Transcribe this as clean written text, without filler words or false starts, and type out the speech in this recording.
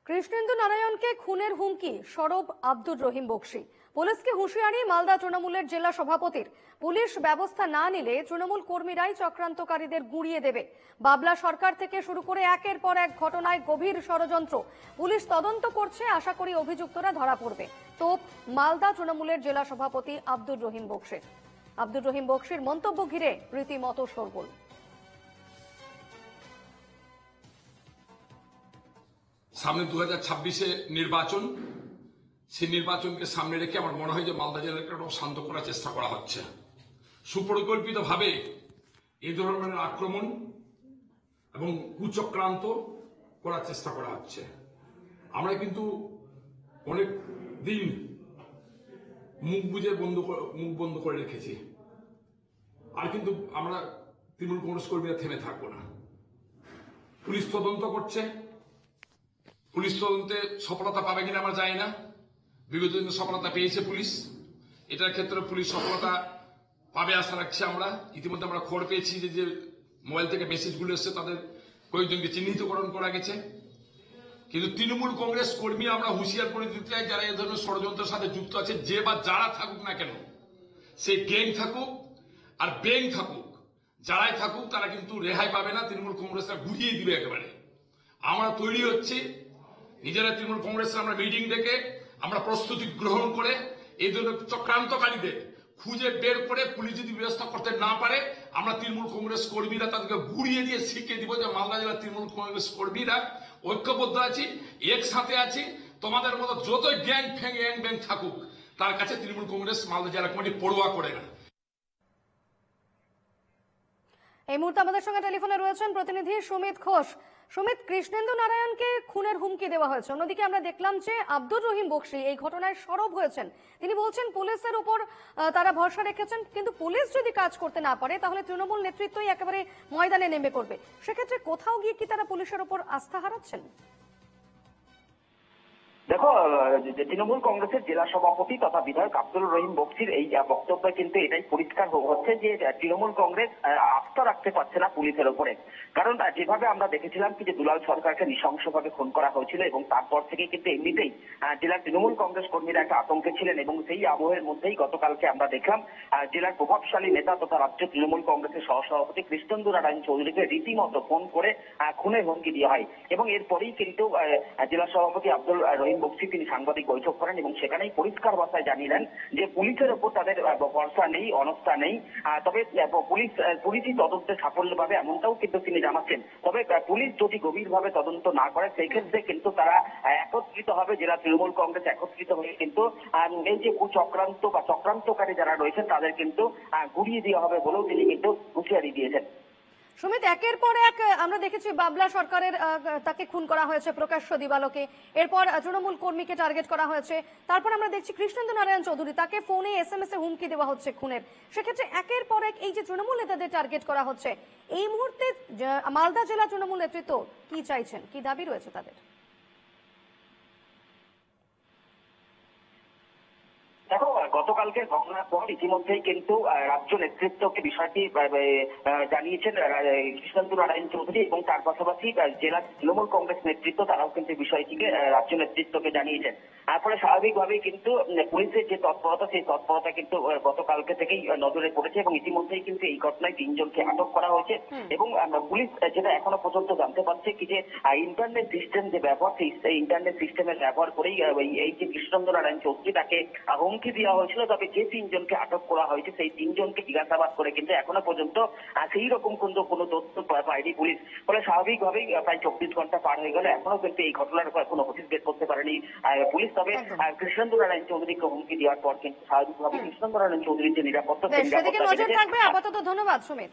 কৃষ্ণেন্দু নারায়ণকে খুনের হুমকি সরব আব্দুর রহিম বক্সি। পুলিশকে হুঁশিয়ারি মালদা তৃণমূলের জেলা সভাপতির। পুলিশ ব্যবস্থা না নিলে তৃণমূল কর্মীরাই চক্রান্তকারীদের গুঁড়িয়ে দেবে। বাবলা সরকার থেকে শুরু করে একের পর এক ঘটনায় গভীর ষড়যন্ত্র। পুলিশ তদন্ত করছে, আশা করি অভিযুক্তরা ধরা পড়বে। তোপ মালদা তৃণমূলের জেলা সভাপতি আব্দুর রহিম বক্সির। আব্দুর রহিম বক্সির মন্তব্য ঘিরে রীতিমতো শোরগোল। সামনে 2026-এ নির্বাচন, সেই নির্বাচনকে সামনে রেখে আমার মনে হয় যে মালদা জেলাকে শান্ত করার চেষ্টা করা হচ্ছে। সুপরিকল্পিতভাবে এই ধরনের আক্রমণ এবং কুচক্রান্ত করার চেষ্টা করা হচ্ছে। আমরা কিন্তু অনেক দিন মুখ বন্ধ করে রেখেছি, আর কিন্তু আমরা তৃণমূল কংগ্রেস কর্মীরা থেমে থাকবো না। পুলিশ তদন্ত করছে, পুলিশ তদন্তে সফলতা পাবে কিনা আমরা জানি না। বিগত দিনে সফলতা পেয়েছে পুলিশ, এটার ক্ষেত্রে পুলিশ সফলতা পাবে আশা রাখছি আমরা। ইতিমধ্যে আমরা খবর পেয়েছি যে মোবাইল থেকে মেসেজগুলো এসছে, তাদের কয়েকজনকে চিহ্নিতকরণ করা গেছে। কিন্তু তৃণমূল কংগ্রেস কর্মী আমরা হুঁশিয়ার করে দিতে চাই, যারা এই ধরনের ষড়যন্ত্রের সাথে যুক্ত আছে, যে বা যারা থাকুক না কেন, সে গ্যাং থাকুক আর ব্যাং থাকুক, যারাই থাকুক, তারা কিন্তু রেহাই পাবে না। তৃণমূল কংগ্রেসরা গুড়িয়ে দিবে একেবারে। আমরা তৈরি হচ্ছি, নিজেরা তৃণমূল কংগ্রেসের আমরা মিটিং ডেকে আমরা প্রস্তুতি গ্রহণ করে এই ধরনের চক্রান্তকারীদের খুঁজে বের করে পুলিশ যদি ব্যবস্থা করতে না পারে, আমরা তৃণমূল কংগ্রেস কর্মীরা তাদেরকে গুড়িয়ে দিয়ে শিখিয়ে দিব যে মালদা জেলার তৃণমূল কংগ্রেস কর্মীরা ঐক্যবদ্ধ আছি, একসাথে আছি। তোমাদের মতো যতই গ্যাং ব্যাং থাকুক, তার কাছে তৃণমূল কংগ্রেস মালদা জেলা কমিটি পড়ুয়া করে না। এই মুহূর্তে আমাদের সঙ্গে টেলিফোনে রয়েছেন প্রতিনিধি সুমিত ঘোষ। সুমিত, কৃষ্ণেন্দু নারায়ণকে খুনের হুমকি দেওয়া হয়েছে, অন্যদিকে আমরা দেখলাম যে আব্দুর রহিম বক্সি এই ঘটনায় সরব হয়েছেন। তিনি বলছেন পুলিশের উপর তারা ভরসা রেখেছেন, কিন্তু পুলিশ যদি কাজ করতে না পারে তাহলে তৃণমূল নেতৃত্বই একেবারে ময়দানে নেমে পড়বে। সেক্ষেত্রে কোথাও গিয়ে কি তারা পুলিশের উপর আস্থা হারাচ্ছেন? দেখো, তৃণমূল কংগ্রেসের জেলা সভাপতি তথা বিধায়ক আব্দুর রহিম বক্সির এই বক্তব্য কিন্তু এটাই পরিষ্কার হচ্ছে যে তৃণমূল কংগ্রেস আস্থা রাখতে পারছে না পুলিশের উপরে। কারণ যেভাবে আমরা দেখেছিলাম কি যে দুলাল সরকারকে নৃশংসভাবে খুন করা হয়েছিল, এবং তারপর থেকে কিন্তু এমনিতেই জেলার তৃণমূল কংগ্রেস কর্মীরা একটা আতঙ্কে ছিলেন, এবং সেই আবহের মধ্যেই গতকালকে আমরা দেখলাম জেলার প্রভাবশালী নেতা তথা রাজ্য তৃণমূল কংগ্রেসের সহসভাপতি কৃষ্ণেন্দু নারায়ণ চৌধুরীকে রীতিমতো ফোন করে খুনের হুমকি দেওয়া হয়। এবং এরপরেই কিন্তু জেলা সভাপতি আব্দুর রহিম বক্সি তিনি সাংবাদিক বৈঠক করেন এবং সেখানেই পরিষ্কার ভাষায় জানিলেন যে পুলিশের ওপর তাদের ভরসা নেই, অনাস্থা নেই। তবে পুলিশই তদন্তে সাফল্য পাবে এমনটাও কিন্তু তিনি জানাচ্ছেন। তবে পুলিশ যদি গভীরভাবে তদন্ত না করে, সেই ক্ষেত্রে কিন্তু তারা একত্রিত হবে, জেলা তৃণমূল কংগ্রেস একত্রিত হয়ে কিন্তু এই যে কুচক্রান্ত বা চক্রান্তকারী যারা রয়েছেন তাদের কিন্তু গুড়িয়ে দেওয়া হবে বলেও তিনি কিন্তু হুঁশিয়ারি দিয়েছেন। সুমিত, একের পর এক আমরা দেখেছি বাবলা সরকারের তাকে খুন করা হয়েছে প্রকাশ্য দিবালোকে, এরপর তৃণমূল কর্মীকে টার্গেট করা হয়েছে, তারপর আমরা দেখছি কৃষ্ণেন্দু নারায়ণ চৌধুরী, তাকে ফোনে SMS এ হুমকি দেওয়া হচ্ছে খুনের। সেক্ষেত্রে একের পর এক এই যে তৃণমূল নেতাদের টার্গেট করা হচ্ছে, এই মুহূর্তে মালদা জেলা তৃণমূল নেতৃত্ব কি চাইছেন, কি দাবি রয়েছে তাদের? দেখো, গতকালকে ঘটনার পর ইতিমধ্যেই কিন্তু রাজ্য নেতৃত্বকে বিষয়টি জানিয়েছেন কৃষ্ণেন্দু নারায়ণ চৌধুরী, এবং তার পাশাপাশি জেলা তৃণমূল কংগ্রেস নেতৃত্ব তারাও কিন্তু বিষয়টিকে রাজ্য নেতৃত্বকে জানিয়েছেন। তারপরে স্বাভাবিকভাবেই কিন্তু পুলিশের যে তৎপরতা, সেই তৎপরতা কিন্তু গতকালকে থেকেই নজরে পড়েছে, এবং ইতিমধ্যেই কিন্তু এই ঘটনায় 3 জনকে আটক করা হয়েছে। এবং পুলিশ যেটা এখনো পর্যন্ত জানতে পারছে কি যে ইন্টারনেট সিস্টেম যে ব্যবহার, সেই ইন্টারনেট সিস্টেমের ব্যবহার করেই এই যে কৃষ্ণেন্দু নারায়ণ চৌধুরী তাকে হুমকি দেওয়া হয়েছিল। তবে যে 3 জনকে আটক করা হয়েছে, সেই 3 জনকে জিজ্ঞাসাবাদ করে কিন্তু এখনো পর্যন্ত সেই রকম কোনো তথ্য পায়নি পুলিশ। ফলে স্বাভাবিকভাবেই প্রায় 24 ঘন্টা পার হয়ে গেল, এখনো কিন্তু এই ঘটনার কোনো হদিস বের করতে পারেনি পুলিশ। তবে কৃষ্ণেন্দু নারায়ণ চৌধুরীকে হুমকি দেওয়ার পর কিন্তু স্বাভাবিকভাবে কৃষ্ণেন্দু নারায়ণ চৌধুরীর যে নিরাপত্তা, সেদিকে নজর থাকবে। আপাতত ধন্যবাদ সুমিত।